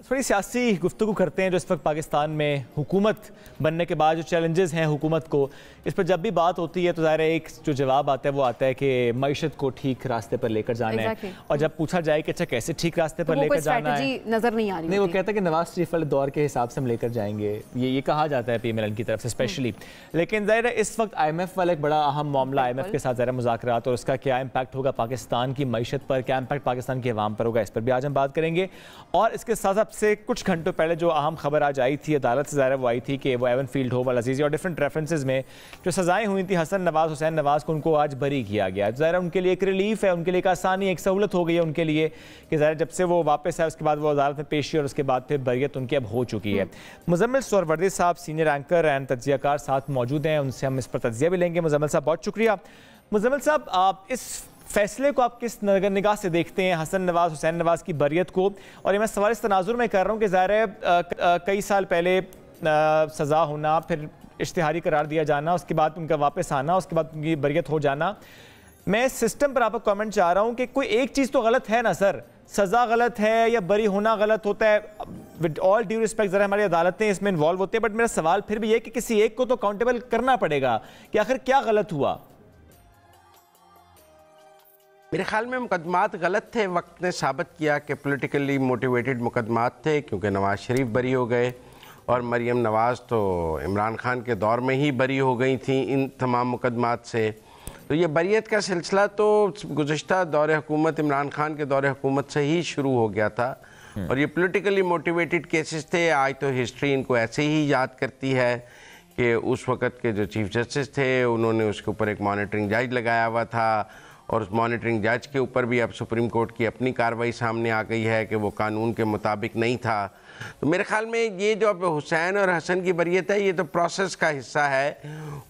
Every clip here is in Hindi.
थोड़ी सियासी गुफ्तगू करते हैं जो इस वक्त पाकिस्तान में हुकूमत बनने के बाद जो चैलेंजेस हैं हुकूमत को, इस पर जब भी बात होती है तो ज़ाहिर है एक जो जवाब आता है वो आता है कि मईशत को ठीक रास्ते पर लेकर जाना है। और जब पूछा जाए कि अच्छा कैसे ठीक रास्ते पर लेकर जाना है, नजर नहीं आ रही। नहीं, वो कहता है कि नवाज शरीफ वाले दौर के हिसाब से हम लेकर जाएंगे, ये कहा जाता है PMLN की तरफ से स्पेशली। लेकिन ज़ाहिर है इस वक्त IMF वाला एक बड़ा अहम मामला, IMF के साथ ज़रा मुज़ाकरात और उसका क्या इम्पैक्ट होगा पाकिस्तान की मईशत पर, क्या इम्पैक्ट पाकिस्तान की अवाम पर होगा, इस पर भी आज हम बात करेंगे। और इसके साथ साथ से कुछ घंटों पहले जो अहम खबर आज आई थी अदालत से, ज़ाहिर वो आई थी कि वो एवन फील्ड हो वाला अजीज़ी और डिफरेंट रेफरेंसेज में जो सज़ाएं हुई थी हसन नवाज हुसैन नवाज को, उनको आज बरी किया गया। ज़ाहिर उनके लिए एक रिलीफ है, उनके लिए एक आसानी, एक सहूलत हो गई है उनके लिए कि ज़ाहिर जब से वो वापस आए उसके बाद वो अदालत में पेशी और उसके बाद फिर बरियत उनकी अब हो चुकी है। मुजम्मिल सोहरवर्दी साहब सीनियर एंकर एंड तज्जियाकार साथ मौजूद हैं, उनसे हम इस पर तज्जिया भी लेंगे। मुजम्मिल साहब बहुत शुक्रिया। मुजम्मिल साहब, आप इस फैसले को आप किस नज़र निगाह से देखते हैं, हसन नवाज हुसैन नवाज की बरियत को? और ये मैं सवाल इस तनाजुर में कर रहा हूँ कि ज़ाहिर है कई साल पहले सज़ा होना, फिर इश्तिहारी करार दिया जाना, उसके बाद उनका वापस आना, उसके बाद उनकी बरियत हो जाना। मैं सिस्टम पर आपका कमेंट चाह रहा हूँ कि कोई एक चीज़ तो गलत है ना सर, सज़ा गलत है या बरी होना गलत होता है? विद ऑल ड्यू रिस्पेक्ट, ज़रा हमारी अदालतें इसमें इन्वॉल्व होती है, बट मेरा सवाल फिर भी ये कि किसी एक को तो अकाउंटेबल करना पड़ेगा कि आखिर क्या गलत हुआ। मेरे ख्याल में मुकदमात गलत थे, वक्त ने साबित किया कि पॉलिटिकली मोटिवेटेड मुकदमात थे, क्योंकि नवाज़ शरीफ बरी हो गए और मरीम नवाज़ तो इमरान खान के दौर में ही बरी हो गई थी इन तमाम मुकदमात से। तो ये बरियत का सिलसिला तो गुज़श्ता दौर हुकूमत इमरान खान के दौर हुकूमत से ही शुरू हो गया था और ये पॉलिटिकली मोटिवेटेड केसेस थे। आज तो हिस्ट्री इनको ऐसे ही याद करती है कि उस वक़्त के जो चीफ जस्टिस थे उन्होंने उसके ऊपर एक मॉनिटरिंग जज लगाया हुआ था और उस मॉनिटरिंग जज के ऊपर भी अब सुप्रीम कोर्ट की अपनी कार्रवाई सामने आ गई है कि वो कानून के मुताबिक नहीं था। तो मेरे ख्याल में ये जो अब हुसैन और हसन की बरियत है, ये तो प्रोसेस का हिस्सा है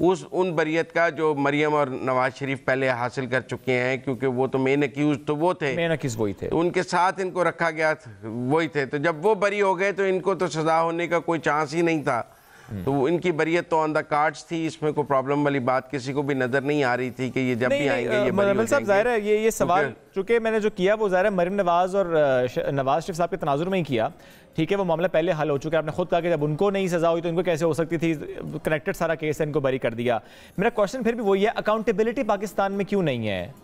उन बरियत का जो मरियम और नवाज शरीफ पहले हासिल कर चुके हैं, क्योंकि वो तो मेन अक्यूज तो वो थे, मेन अक्यूज वही थे, तो उनके साथ इनको रखा गया वही थे। तो जब वो बरी हो गए तो इनको तो सज़ा होने का कोई चांस ही नहीं था, तो इनकी बरियत तो ऑन द कार्ड्स थी, इसमें कोई प्रॉब्लम वाली बात किसी को भी नज़र नहीं आ रही थी कि ये जब भी आएंगे ये बरी हो जाएंगे। ज़ाहिर है ये सवाल चूँकि मैंने जो किया वो ज़ाहिर है मरीम नवाज और नवाज शरीफ साहब के तनाजुर में ही किया, ठीक है, वो मामला पहले हल हो चुका है। आपने खुद कहा कि जब उनको नहीं सज़ा हुई तो इनको कैसे हो सकती थी, कनेक्टेड सारा केस है, इनको बरी कर दिया। मेरा क्वेश्चन फिर भी वही है, अकाउंटेबिलिटी पाकिस्तान में क्यों नहीं है?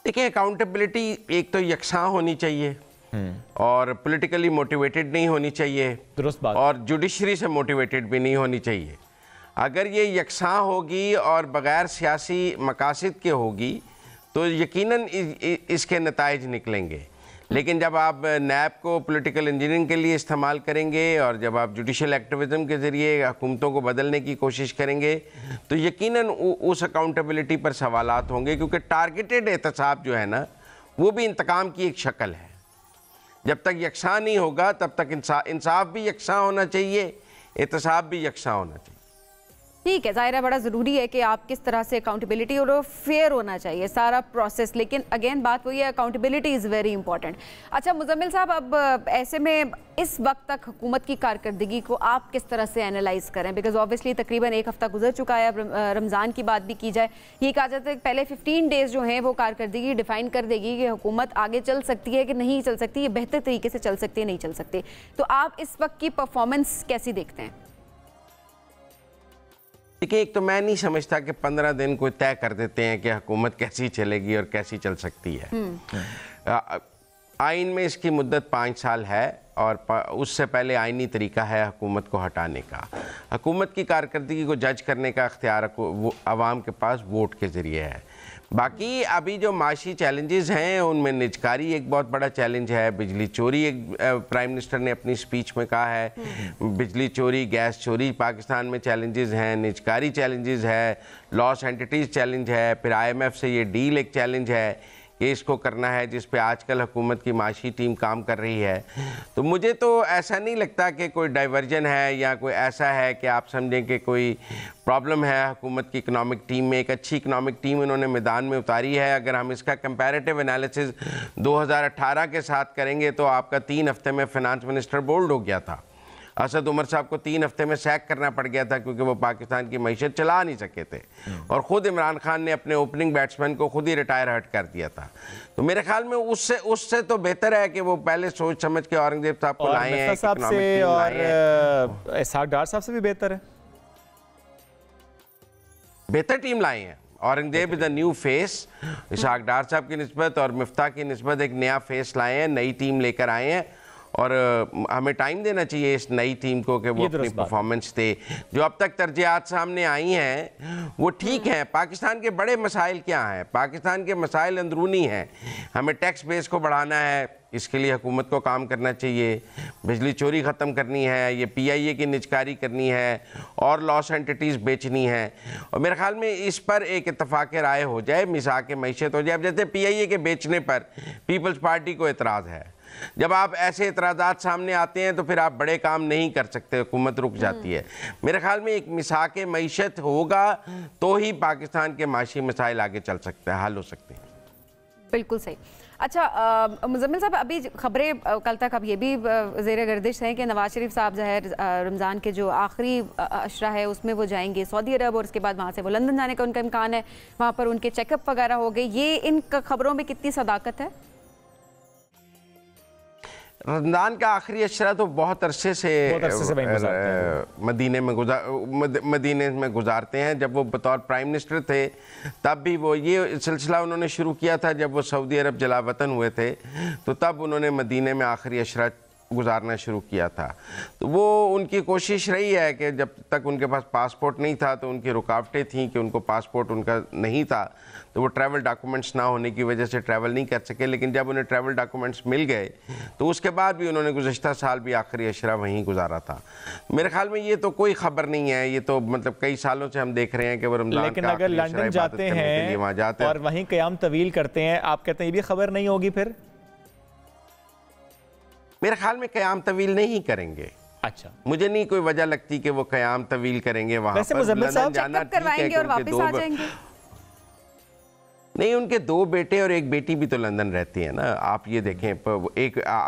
देखिए, अकाउंटेबिलिटी एक तो यकसां होनी चाहिए और पॉलिटिकली मोटिवेटेड नहीं होनी चाहिए, दुरुस्त बात, और जुडिशरी से मोटिवेटेड भी नहीं होनी चाहिए। अगर ये यकसां होगी और बग़ैर सियासी मकासद के होगी तो यकीनन इसके नताइज निकलेंगे। लेकिन जब आप नैब को पॉलिटिकल इंजीनियरिंग के लिए इस्तेमाल करेंगे और जब आप जुडिशल एक्टिविज़म के ज़रिए हुकूमतों को बदलने की कोशिश करेंगे तो यकीनन उस अकाउंटेबिलिटी पर सवालात होंगे, क्योंकि टारगेटेड एहतसाब जो है ना वो भी इंतकाम की एक शक्ल है। जब तक यकसां नहीं होगा तब तक इंसाफ भी यकसां होना चाहिए, एहतसाब भी यकसां होना चाहिए। ठीक है, ज़ाहिर है बड़ा ज़रूरी है कि आप किस तरह से अकाउंटेबिलिटी और फेयर होना चाहिए सारा प्रोसेस, लेकिन अगेन बात वही है, अकाउंटेबिलिटी इज़ वेरी इंपॉर्टेंट। अच्छा मुजम्मिल साहब, अब ऐसे में इस वक्त तक हुकूमत की कारकर्दगी को आप किस तरह से एनालाइज करें? बिकॉज ऑब्वियसली तकरीबन एक हफ़्ता गुजर चुका है, अब रमज़ान की बात भी की जाए, ये कहा जाता है कि पहले 15 डेज़ जो हैं वो कारकर्दगी डिफ़ाइन कर देगी कि हुकूमत आगे चल सकती है कि नहीं चल सकती, ये बेहतर तरीके से चल सकती है नहीं चल सकती। तो आप इस वक्त की परफॉर्मेंस कैसी देखते हैं? देखिए, एक तो मैं नहीं समझता कि 15 दिन कोई तय कर देते हैं कि हुकूमत कैसी चलेगी और कैसी चल सकती है। आइन में इसकी मुद्दत 5 साल है और उससे पहले आइनी तरीका है हुकूमत को हटाने का। हुकूमत की कारकर्दगी को जज करने का अख्तियार आवाम के पास वोट के ज़रिए है। बाकी अभी जो माशी चैलेंजेस हैं उनमें निजकारी एक बहुत बड़ा चैलेंज है। बिजली चोरी, एक प्राइम मिनिस्टर ने अपनी स्पीच में कहा है, बिजली चोरी, गैस चोरी पाकिस्तान में चैलेंजेस हैं, निजकारी चैलेंजेस है, लॉस एंटिटीज़ चैलेंज है, फिर IMF से ये डील एक चैलेंज है कि इसको करना है, जिस पे आजकल हुकूमत की माशी टीम काम कर रही है। तो मुझे तो ऐसा नहीं लगता कि कोई डाइवर्जन है या कोई ऐसा है कि आप समझें कि कोई प्रॉब्लम है हुकूमत की इकनॉमिक टीम में। एक अच्छी इकनॉमिक टीम इन्होंने मैदान में उतारी है। अगर हम इसका कंपैरेटिव एनालिसिस 2018 के साथ करेंगे तो आपका 3 हफ्ते में फिनांस मिनिस्टर बोल्ड हो गया था। असद उमर साहब को 3 हफ्ते में सैक करना पड़ गया था क्योंकि वो पाकिस्तान की मईशत चला नहीं सके थे, और ख़ुद इमरान खान ने अपने ओपनिंग बैट्समैन को खुद ही रिटायर हट कर दिया था। तो मेरे ख्याल में उससे तो बेहतर है कि वो पहले सोच समझ के औरंगजेब साहब को लाए हैं, और इसहाक डार साहब से भी बेहतर है, बेहतर टीम लाए हैं। Aurangzeb is a new face, Ishaq Dar साहब की निस्बत और मिफ्ता की निस्बत एक नया फेस लाए हैं, नई टीम लेकर आए हैं, और हमें टाइम देना चाहिए इस नई टीम को कि वो अपनी परफॉर्मेंस दे। जो अब तक तरजीहात सामने आई हैं वो ठीक हैं। पाकिस्तान के बड़े मसाइल क्या हैं? पाकिस्तान के मसाइल अंदरूनी हैं। हमें टैक्स बेस को बढ़ाना है, इसके लिए हुकूमत को काम करना चाहिए। बिजली चोरी ख़त्म करनी है, ये PIA की निजकारी करनी है, और लॉस एंटिटीज़ बेचनी है। और मेरे ख्याल में इस पर एक इत्तफाक़ राय हो जाए, मिसाक मैशत हो जाए। अब जैसे PIA के बेचने पर पीपल्स पार्टी को एतराज़ है, जब आप ऐसे एतराज़ात सामने आते हैं तो फिर आप बड़े काम नहीं कर सकते, हुकूमत रुक जाती है। मेरे ख्याल में एक मिसाक मैशत होगा तो ही पाकिस्तान के माशी मसाइल आगे चल सकते हैं, हल हो सकते हैं। बिल्कुल सही। अच्छा मुजम्मिल साहब, अभी खबरें कल तक अब ये भी ज़ेर गर्दिश हैं कि नवाज शरीफ साहब ज़ाहिर रमज़ान के जो आखिरी अशरा है उसमें वो जाएंगे सऊदी अरब, और उसके बाद वहाँ से वो लंदन जाने का उनका इम्कान है, वहाँ पर उनके चेकअप वगैरह हो गए। ये इन खबरों में कितनी सदाकत है? रमज़ान का आखिरी अशरा तो बहुत अरसे से मदीने में गुजारते हैं। जब वो बतौर प्राइम मिनिस्टर थे तब भी वो ये सिलसिला उन्होंने शुरू किया था। जब वो सऊदी अरब जलावतन हुए थे तो तब उन्होंने मदीने में आखिरी अशरा गुजारना शुरू किया था। तो वो उनकी कोशिश रही है कि जब तक उनके पास पासपोर्ट नहीं था तो उनकी रुकावटें थीं कि उनको पासपोर्ट उनका नहीं था, तो वो ट्रैवल डॉक्यूमेंट्स ना होने की वजह से ट्रैवल नहीं कर सके। लेकिन जब उन्हें ट्रैवल डॉक्यूमेंट्स मिल गए तो उसके बाद भी उन्होंने गुज़श्ता साल भी आखिरी अशरा वहीं गुजारा था। मेरे ख्याल में ये तो कोई खबर नहीं है, ये तो मतलब कई सालों से हम देख रहे हैं कि वो रमज़ान लेकिन अगर लंदन जाते हैं वहाँ जाते हैं और वहीं क़याम तवील करते हैं, आप कहते हैं ये भी खबर नहीं होगी फिर? मेरे ख्याल में क़याम तवील नहीं करेंगे। अच्छा, मुझे नहीं कोई वजह लगती कि वो क़याम तवील करेंगे वहाँ पर। लंदन जाना करवाएंगे और वापस आ जाएंगे। नहीं, उनके 2 बेटे और 1 बेटी भी तो लंदन रहती है ना। आप ये देखें,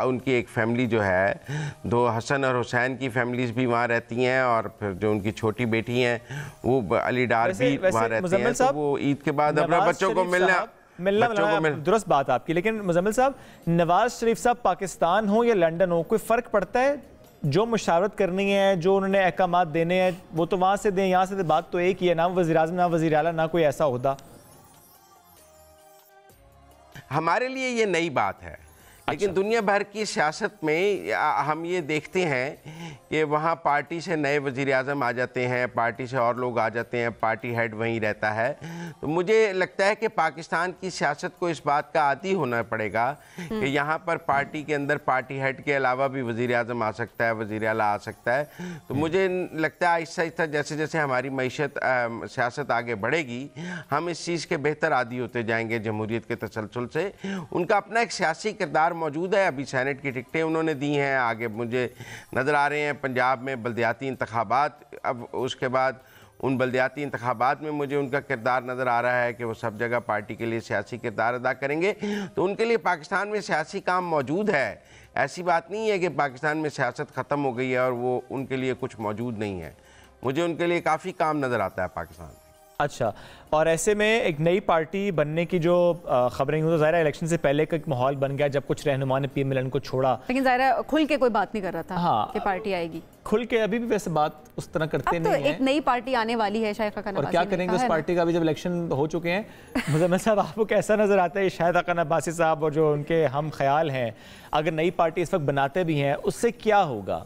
उनकी एक फैमिली जो है, 2 हसन और हुसैन की फैमिलीज भी वहाँ रहती हैं, और फिर जो उनकी छोटी बेटी हैं वो अली डार भी वहाँ रहती हैं। तो वो ईद के बाद अपने बच्चों को मिलना दुरुस्त बात आपकी। लेकिन मुजम्मिल साहब, नवाज शरीफ साहब पाकिस्तान हो या लंदन हो, कोई फ़र्क पड़ता है? जो मुशावरत करनी है, जो उन्होंने अहकामात देने हैं, वो तो वहाँ से दें, यहाँ से बात तो एक ही है, ना वज़ीर-ए-आज़म ना वज़ीर-ए-आला ना कोई ऐसा होता। हमारे लिए ये नई बात है। लेकिन दुनिया भर की सियासत में हम ये देखते हैं कि वहाँ पार्टी से नए वज़ीर आज़म आ जाते हैं, पार्टी से और लोग आ जाते हैं, पार्टी हेड वहीं रहता है। तो मुझे लगता है कि पाकिस्तान की सियासत को इस बात का आदी होना पड़ेगा कि यहाँ पर पार्टी के अंदर पार्टी हेड के अलावा भी वज़ीर आज़म आ सकता है, वज़ीर आला आ सकता है। तो मुझे लगता है आहिस्ता आहिस्ता जैसे जैसे हमारी मईशत सियासत आगे बढ़ेगी, हम इस चीज़ के बेहतर आदी होते जाएंगे जमहूरियत के तसलसल से। उनका अपना एक सियासी किरदार मौजूद है। अभी सेनेट की टिकटें उन्होंने दी हैं, आगे मुझे नज़र आ रहे हैं पंजाब में बल्दियाती इंतखाबात। अब उसके बाद उन बल्दियाती इंतखाबात में मुझे उनका किरदार नज़र आ रहा है कि वो सब जगह पार्टी के लिए सियासी किरदार अदा करेंगे। तो उनके लिए पाकिस्तान में सियासी काम मौजूद है। ऐसी बात नहीं है कि पाकिस्तान में सियासत ख़त्म हो गई है और वो उनके लिए कुछ मौजूद नहीं है। मुझे उनके लिए काफ़ी काम नज़र आता है पाकिस्तान में। अच्छा, और ऐसे में एक नई पार्टी बनने की जो खबरें हुई, तो ज़ाहिर इलेक्शन से पहले का एक माहौल बन गया जब कुछ रहनुमा ने पीएम मिलन को छोड़ा, लेकिन ज़ाहिर खुल के कोई बात नहीं कर रहा था। हाँ, कि पार्टी आएगी। खुल के अभी भी वैसे बात उस तरह करते नहीं हैं। एक नई पार्टी आने वाली है शायद खान और क्या करेंगे उस पार्टी का? अभी जब इलेक्शन हो चुके हैं, मुजम्मिल साहब आपको कैसा नजर आता है शाहिद खान अब्बासी साहब और जो उनके हम ख्याल हैं, अगर नई पार्टी इस वक्त बनाते भी हैं उससे क्या होगा?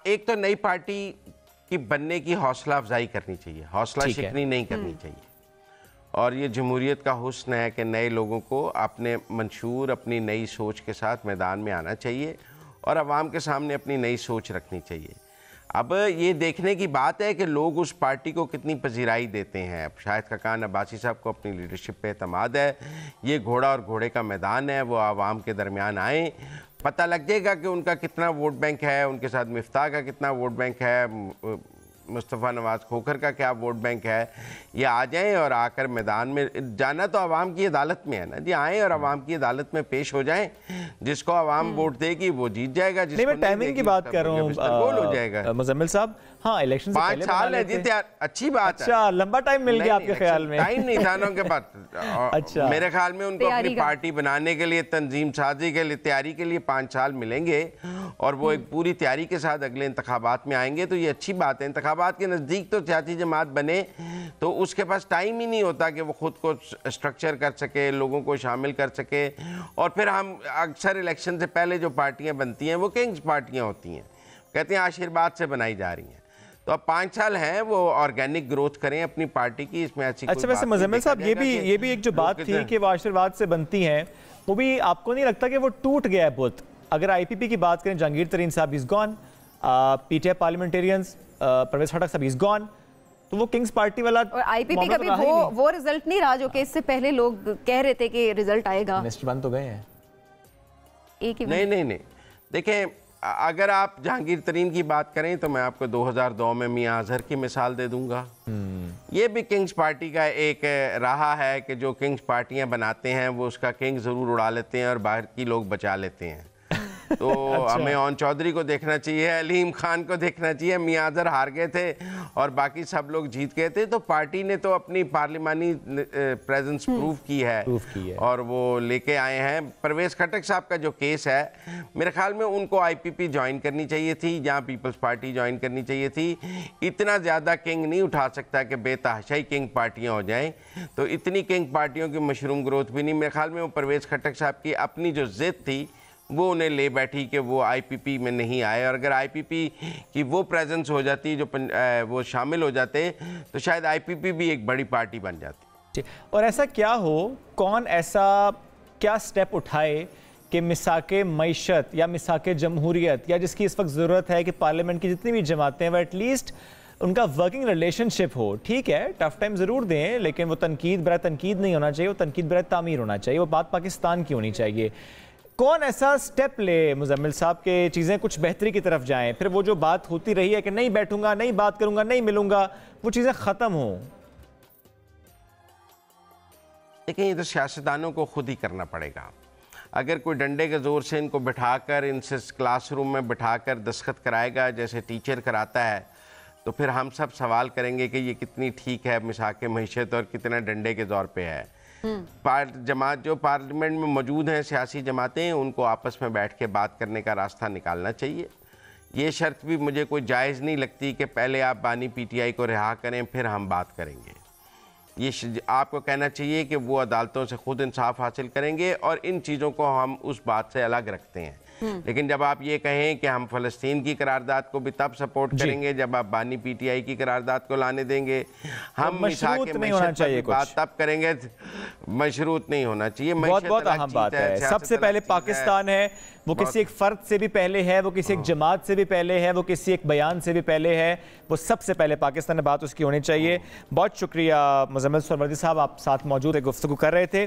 एक तो नई पार्टी कि बनने की हौसला अफजाई करनी चाहिए, हौसला शिकनी नहीं करनी चाहिए। और ये जमहूरियत का हुस्न है कि नए लोगों को अपने मंशूर, अपनी नई सोच के साथ मैदान में आना चाहिए और आवाम के सामने अपनी नई सोच रखनी चाहिए। अब ये देखने की बात है कि लोग उस पार्टी को कितनी पजीराई देते हैं। अब शाहिद खान अब्बासी साहब को अपनी लीडरशिप पे एतमाद है। ये घोड़ा और घोड़े का मैदान है, वो आवाम के दरमियान आए, पता लग जाएगा कि उनका कितना वोट बैंक है, उनके साथ मिफ्ता का कितना वोट बैंक है, मुस्तफ़ा नवाज खोखर का क्या वोट बैंक है, ये आ जाएं और आकर मैदान में जाना तो आवाम की अदालत में है ना जी, आएँ और आवाम की अदालत में पेश हो जाएं। जिसको आवाम वोट देगी वो जीत जाएगा। नहीं, मैं टाइमिंग की बात कर रहा हूँ हो जाएगा। मुजम्मिल साहब, हाँ इलेक्शन 5 साल है जी, अच्छी बात है। अच्छा, लंबा टाइम मिल गया आपके ख्याल में? टाइम नहीं था उनके पास। अच्छा, मेरे ख्याल में उनको अपनी पार्टी बनाने के लिए, तंजीम साजी के लिए, तैयारी के लिए 5 साल मिलेंगे और वो एक पूरी तैयारी के साथ अगले इंतखाबात में आएंगे, तो ये अच्छी बात है। इंतखाबात के नज़दीक तो सियासी जमात बने तो उसके पास टाइम ही नहीं होता कि वो खुद को स्ट्रक्चर कर सके, लोगों को शामिल कर सके। और फिर हम अक्सर इलेक्शन से पहले जो पार्टियां बनती हैं वो किंग्स पार्टियां होती हैं, कहते हैं आशीर्वाद से बनाई जा रही हैं। तो अब 5 साल हैं, वो ऑर्गेनिक ग्रोथ करें अपनी पार्टी की, इसमें अच्छी। अच्छा, वैसे मुजम्मिल साहब ये भी एक जो बात थी कि वो आशीर्वाद से बनती हैं, वो भी आपको नहीं लगता कि वो टूट गया है बहुत? अगर आईपीपी की बात करें, जहांगीर तरीन साहब is gone, PTI parliamentarians Pervez Khattak साहब इज गॉन, तो वो किंग्स पार्टी वाला और आईपीपी का भी वो रिजल्ट नहीं रहा जो कि इससे पहले लोग कह रहे थे कि रिजल्ट आएगा। मिनिस्टर बन तो गए हैं एक ही। नहीं, देखें, अगर आप जहांगीर तरीन की बात करें तो मैं आपको 2002 में मियां अजहर की मिसाल दे दूंगा। ये भी किंग्स पार्टी का एक रहा है कि जो किंग्स पार्टियां बनाते हैं वो उसका किंग ज़रूर उड़ा लेते हैं और बाहर की लोग बचा लेते हैं। तो अच्छा। हमें ओन चौधरी को देखना चाहिए, अलीम खान को देखना चाहिए। मियां अजहर हार गए थे और बाकी सब लोग जीत गए थे, तो पार्टी ने तो अपनी पार्लिमानी प्रेजेंस प्रूव की है और वो लेके आए हैं। परवेज खटक साहब का जो केस है, मेरे ख्याल में उनको आईपीपी ज्वाइन करनी चाहिए थी, जहाँ पीपल्स पार्टी ज्वाइन करनी चाहिए थी। इतना ज़्यादा किंग नहीं उठा सकता कि बेतहाशाई किंग पार्टियाँ हो जाएँ, तो इतनी किंग पार्टियों की मशरूम ग्रोथ भी नहीं। मेरे ख्याल में वो परवेज खटक साहब की अपनी जो जिद थी वो उन्हें ले बैठी कि वो आईपीपी में नहीं आए, और अगर आईपीपी की वो प्रेजेंस हो जाती, जो वो शामिल हो जाते, तो शायद आईपीपी भी एक बड़ी पार्टी बन जाती। और ऐसा क्या हो, कौन ऐसा क्या स्टेप उठाए कि मिसाके मईशत या मिसाके जमहूरियत, या जिसकी इस वक्त ज़रूरत है कि पार्लियामेंट की जितनी भी जमातें हैं वो एटलीस्ट उनका वर्किंग रिलेशनशिप हो। ठीक है, टफ टाइम ज़रूर दें, लेकिन वो तनकीद बराए तनकीद नहीं होना चाहिए, वो तनकीद बराए तामीर होना चाहिए। वो बात पाकिस्तान की होनी चाहिए। कौन ऐसा स्टेप ले मुजम्मिल साहब के चीज़ें कुछ बेहतरी की तरफ जाएं, फिर वो जो बात होती रही है कि नहीं बैठूंगा, नहीं बात करूंगा, नहीं मिलूंगा, वो चीज़ें ख़त्म हों? देखिए, ये तो सियासतदानों को खुद ही करना पड़ेगा। अगर कोई डंडे के ज़ोर से इनको बिठाकर, इनसे क्लासरूम में बिठाकर दस्तखत कराएगा जैसे टीचर कराता है, तो फिर हम सब सवाल करेंगे कि ये कितनी ठीक है मिसाके मईशत और कितना डंडे के दौर पे है। जमात जो पार्लियामेंट में मौजूद हैं, सियासी जमातें, उनको आपस में बैठ के बात करने का रास्ता निकालना चाहिए। ये शर्त भी मुझे कोई जायज़ नहीं लगती कि पहले आप बानी पीटीआई को रिहा करें फिर हम बात करेंगे। ये आपको कहना चाहिए कि वो अदालतों से खुद इंसाफ हासिल करेंगे और इन चीज़ों को हम उस बात से अलग रखते हैं। लेकिन जब आप ये कहें कि हम फ़लस्तीन की करारदाद को भी तब सपोर्ट करेंगे जब आप बानी पीटीआई की करारदाद को लाने देंगे, हम मशरूत नहीं होना चाहिए, बात तब करेंगे। मशरूत नहीं होना चाहिए। बहुत अहम बात है। सबसे पहले पाकिस्तान है, वो किसी एक फ़र्द से भी पहले है, वो किसी एक जमात से भी पहले है, वो किसी एक बयान से भी पहले है, वो सबसे पहले पाकिस्तान में बात उसकी होनी चाहिए। बहुत शुक्रिया मुजम्मिल सरवर्दी साहब, आप साथ मौजूद है, गुफ्तगू कर रहे थे।